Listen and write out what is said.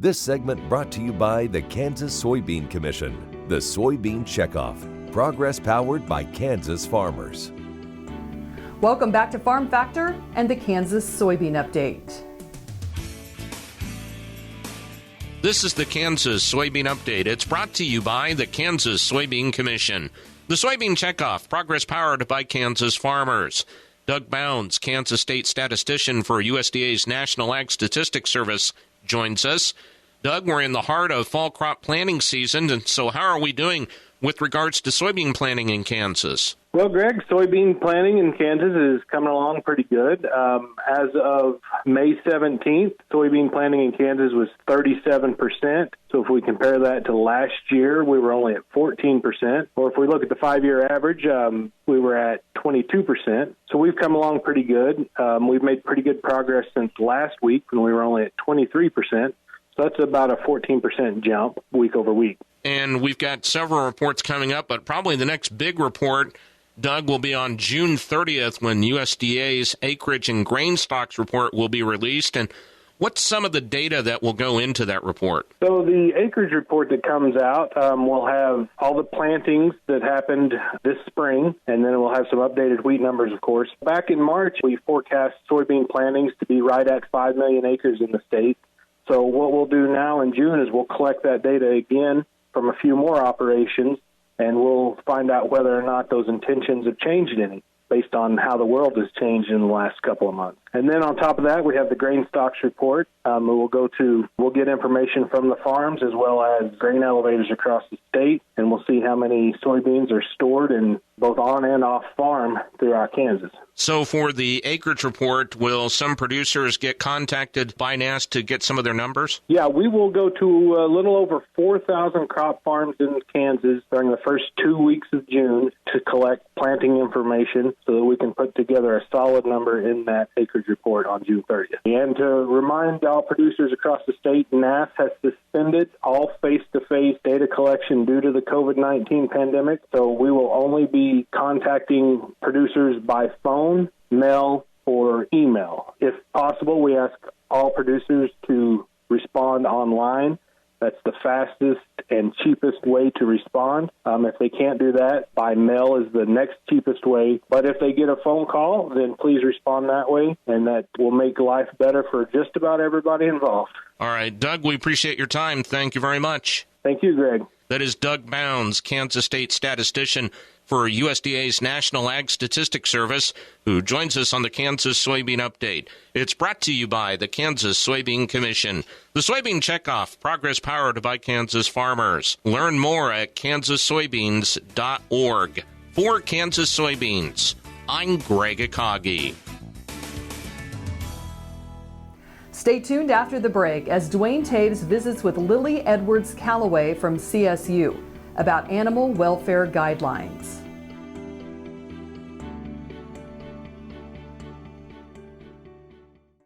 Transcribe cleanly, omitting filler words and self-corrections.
This segment brought to you by the Kansas Soybean Commission, the Soybean Checkoff, progress powered by Kansas farmers. Welcome back to Farm Factor and the Kansas Soybean Update. This is the Kansas Soybean Update. It's brought to you by the Kansas Soybean Commission. The Soybean Checkoff, progress powered by Kansas farmers. Doug Bounds, Kansas State statistician for USDA's National Ag Statistics Service, joins us. Doug, we're in the heart of fall crop planting season, and so how are we doing with regards to soybean planting in Kansas? Well, Greg, soybean planting in Kansas is coming along pretty good. As of May 17th, soybean planting in Kansas was 37%. So if we compare that to last year, we were only at 14%. Or if we look at the 5-year average, we were at 22%. So we've come along pretty good. We've made pretty good progress since last week when we were only at 23%. So that's about a 14% jump week over week. And we've got several reports coming up, but probably the next big report, Doug, will be on June 30th when USDA's Acreage and grain stocks report will be released. And what's some of the data that will go into that report? So the acreage report that comes out will have all the plantings that happened this spring, and then it will have some updated wheat numbers, of course. Back in March, we forecast soybean plantings to be right at 5 million acres in the state. So what we'll do now in June is we'll collect that data again from a few more operations, and we'll find out whether or not those intentions have changed any based on how the world has changed in the last couple of months. And then on top of that, we have the grain stocks report. We'll get information from the farms as well as grain elevators across the state, and we'll see how many soybeans are stored in both on and off farm throughout Kansas. So for the acreage report, will some producers get contacted by NASS to get some of their numbers? Yeah, we will go to a little over 4,000 crop farms in Kansas during the first 2 weeks of June to collect planting information so that we can put together a solid number in that acreage report on June 30th. And to remind all producers across the state, NASS has suspended all face-to-face data collection due to the COVID-19 pandemic, so we will only be contacting producers by phone, mail, or email. If possible, we ask all producers to respond online. That's the fastest and cheapest way to respond. If they can't do that, by mail is the next cheapest way. But if they get a phone call, then please respond that way, and that will make life better for just about everybody involved. All right, Doug, we appreciate your time. Thank you very much. Thank you, Greg. That is Doug Bounds, Kansas State statistician for USDA's National Ag Statistics Service, who joins us on the Kansas Soybean Update. It's brought to you by the Kansas Soybean Commission. The Soybean Checkoff, progress powered by Kansas farmers. Learn more at kansassoybeans.org. For Kansas Soybeans, I'm Greg Akagi. Stay tuned after the break as Dwayne Taves visits with Lily Edwards Calloway from CSU about animal welfare guidelines.